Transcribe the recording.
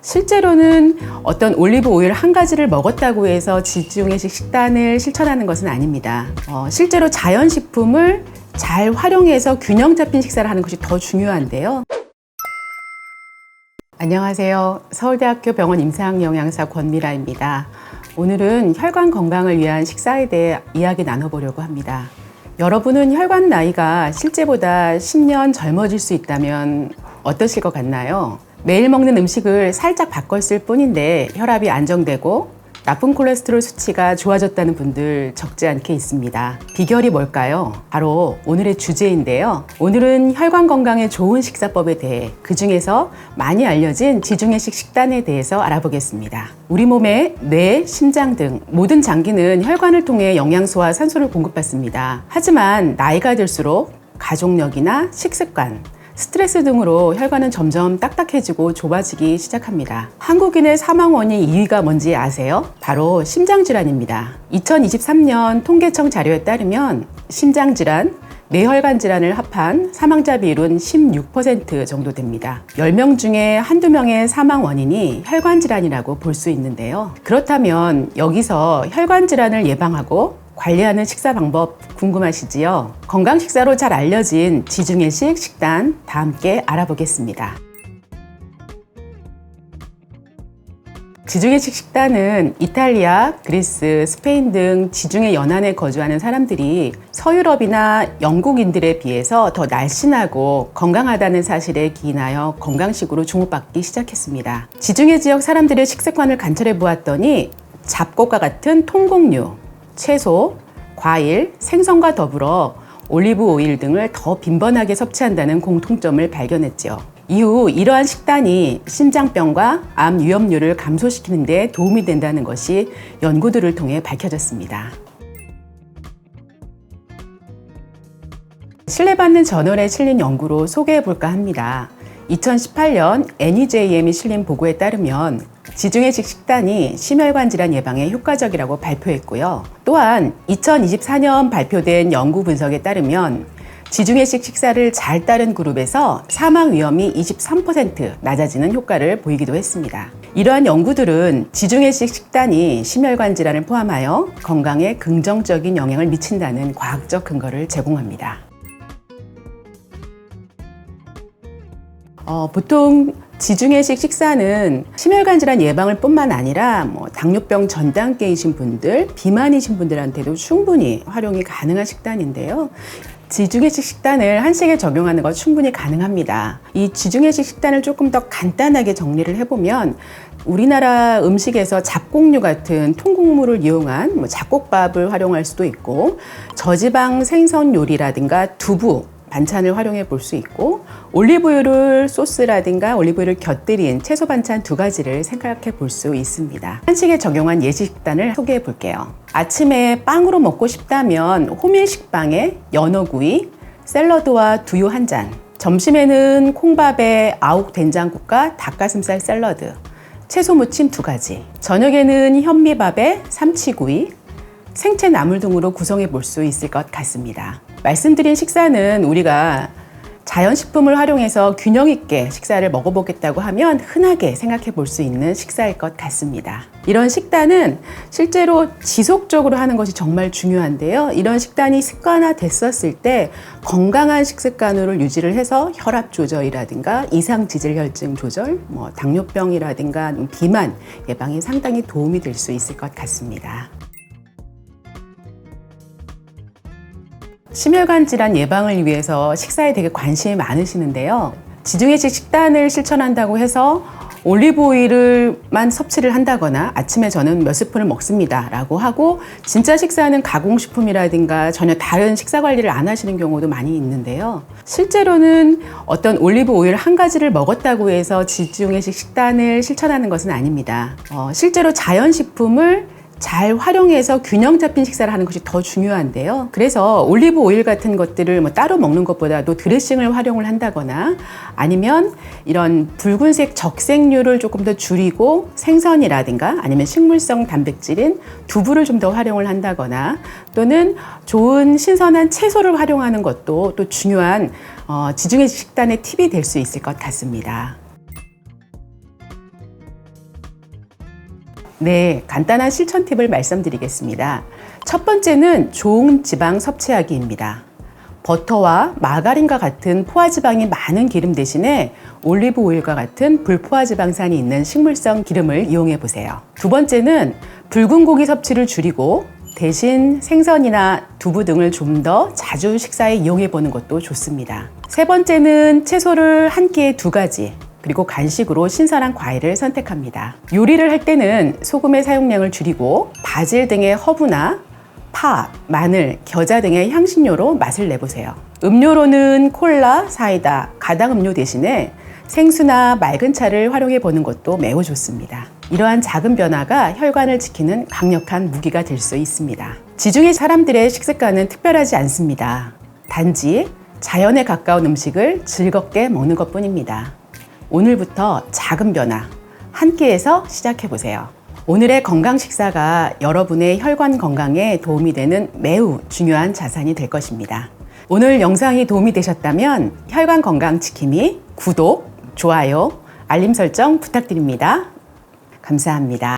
실제로는 어떤 올리브 오일 한 가지를 먹었다고 해서 지중해식 식단을 실천하는 것은 아닙니다. 실제로 자연식품을 잘 활용해서 균형 잡힌 식사를 하는 것이 더 중요한데요. 안녕하세요. 서울대학교 병원 임상영양사 권미라입니다. 오늘은 혈관 건강을 위한 식사에 대해 이야기 나눠보려고 합니다. 여러분은 혈관 나이가 실제보다 10년 젊어질 수 있다면 어떠실 것 같나요? 매일 먹는 음식을 살짝 바꿨을 뿐인데 혈압이 안정되고 나쁜 콜레스테롤 수치가 좋아졌다는 분들 적지 않게 있습니다. 비결이 뭘까요? 바로 오늘의 주제인데요. 오늘은 혈관 건강에 좋은 식사법에 대해 그 중에서 많이 알려진 지중해식 식단에 대해서 알아보겠습니다. 우리 몸의 뇌, 심장 등 모든 장기는 혈관을 통해 영양소와 산소를 공급받습니다. 하지만 나이가 들수록 가족력이나 식습관, 스트레스 등으로 혈관은 점점 딱딱해지고 좁아지기 시작합니다. 한국인의 사망 원인 2위가 뭔지 아세요? 바로 심장질환입니다. 2023년 통계청 자료에 따르면 심장질환, 뇌혈관 질환을 합한 사망자 비율은 16% 정도 됩니다. 10명 중에 한두 명의 사망 원인이 혈관 질환이라고 볼 수 있는데요. 그렇다면 여기서 혈관 질환을 예방하고 관리하는 식사 방법 궁금하시지요? 건강 식사로 잘 알려진 지중해식 식단 다 함께 알아보겠습니다. 지중해식 식단은 이탈리아, 그리스, 스페인 등 지중해 연안에 거주하는 사람들이 서유럽이나 영국인들에 비해서 더 날씬하고 건강하다는 사실에 기인하여 건강식으로 주목받기 시작했습니다. 지중해 지역 사람들의 식습관을 관찰해 보았더니 잡곡과 같은 통곡류, 채소, 과일, 생선과 더불어 올리브 오일 등을 더 빈번하게 섭취한다는 공통점을 발견했죠. 이후 이러한 식단이 심장병과 암 위험률을 감소시키는 데 도움이 된다는 것이 연구들을 통해 밝혀졌습니다. 신뢰받는 저널에 실린 연구로 소개해 볼까 합니다. 2018년 NEJM이 실린 보고에 따르면 지중해식 식단이 심혈관 질환 예방에 효과적이라고 발표했고요. 또한 2024년 발표된 연구 분석에 따르면 지중해식 식사를 잘 따른 그룹에서 사망 위험이 23% 낮아지는 효과를 보이기도 했습니다. 이러한 연구들은 지중해식 식단이 심혈관 질환을 포함하여 건강에 긍정적인 영향을 미친다는 과학적 근거를 제공합니다. 보통 지중해식 식사는 심혈관 질환 예방을 뿐만 아니라 당뇨병 전 단계이신 분들, 비만이신 분들한테도 충분히 활용이 가능한 식단인데요. 지중해식 식단을 한식에 적용하는 것 충분히 가능합니다. 이 지중해식 식단을 조금 더 간단하게 정리를 해보면 우리나라 음식에서 잡곡류 같은 통곡물을 이용한 잡곡밥을 활용할 수도 있고 저지방 생선 요리라든가 두부, 반찬을 활용해 볼 수 있고 올리브유를 소스라든가 올리브유를 곁들인 채소 반찬 두 가지를 생각해 볼 수 있습니다. 한식에 적용한 예식 식단을 소개해 볼게요. 아침에 빵으로 먹고 싶다면 호밀식빵에 연어구이, 샐러드와 두유 한 잔, 점심에는 콩밥에 아욱 된장국과 닭가슴살 샐러드, 채소 무침 두 가지, 저녁에는 현미밥에 삼치구이, 생채 나물 등으로 구성해 볼 수 있을 것 같습니다. 말씀드린 식사는 우리가 자연식품을 활용해서 균형 있게 식사를 먹어보겠다고 하면 흔하게 생각해 볼 수 있는 식사일 것 같습니다. 이런 식단은 실제로 지속적으로 하는 것이 정말 중요한데요. 이런 식단이 습관화 됐었을 때 건강한 식습관으로 유지를 해서 혈압 조절이라든가 이상지질혈증 조절, 당뇨병이라든가 비만 예방에 상당히 도움이 될 수 있을 것 같습니다. 심혈관 질환 예방을 위해서 식사에 되게 관심이 많으시는데요. 지중해식 식단을 실천한다고 해서 올리브 오일을만 섭취를 한다거나 아침에 저는 몇 스푼을 먹습니다 라고 하고 진짜 식사는 가공식품이라든가 전혀 다른 식사 관리를 안 하시는 경우도 많이 있는데요. 실제로는 어떤 올리브 오일 한 가지를 먹었다고 해서 지중해식 식단을 실천하는 것은 아닙니다. 실제로 자연식품을 잘 활용해서 균형 잡힌 식사를 하는 것이 더 중요한데요. 그래서 올리브 오일 같은 것들을 따로 먹는 것보다도 드레싱을 활용을 한다거나 아니면 이런 붉은색 적색류를 조금 더 줄이고 생선이라든가 아니면 식물성 단백질인 두부를 좀 더 활용을 한다거나 또는 좋은 신선한 채소를 활용하는 것도 또 중요한 지중해 식단의 팁이 될 수 있을 것 같습니다. 네, 간단한 실천 팁을 말씀드리겠습니다. 첫 번째는 좋은 지방 섭취하기입니다. 버터와 마가린과 같은 포화지방이 많은 기름 대신에 올리브 오일과 같은 불포화지방산이 있는 식물성 기름을 이용해 보세요. 두 번째는 붉은 고기 섭취를 줄이고 대신 생선이나 두부 등을 좀 더 자주 식사에 이용해 보는 것도 좋습니다. 세 번째는 채소를 한 끼에 2가지, 그리고 간식으로 신선한 과일을 선택합니다. 요리를 할 때는 소금의 사용량을 줄이고 바질 등의 허브나 파, 마늘, 겨자 등의 향신료로 맛을 내보세요. 음료로는 콜라, 사이다, 가당 음료 대신에 생수나 맑은 차를 활용해 보는 것도 매우 좋습니다. 이러한 작은 변화가 혈관을 지키는 강력한 무기가 될 수 있습니다. 지중해 사람들의 식습관은 특별하지 않습니다. 단지 자연에 가까운 음식을 즐겁게 먹는 것뿐입니다. 오늘부터 작은 변화 한 끼에서 시작해 보세요. 오늘의 건강 식사가 여러분의 혈관 건강에 도움이 되는 매우 중요한 자산이 될 것입니다. 오늘 영상이 도움이 되셨다면 혈관 건강 지킴이 구독, 좋아요, 알림 설정 부탁드립니다. 감사합니다.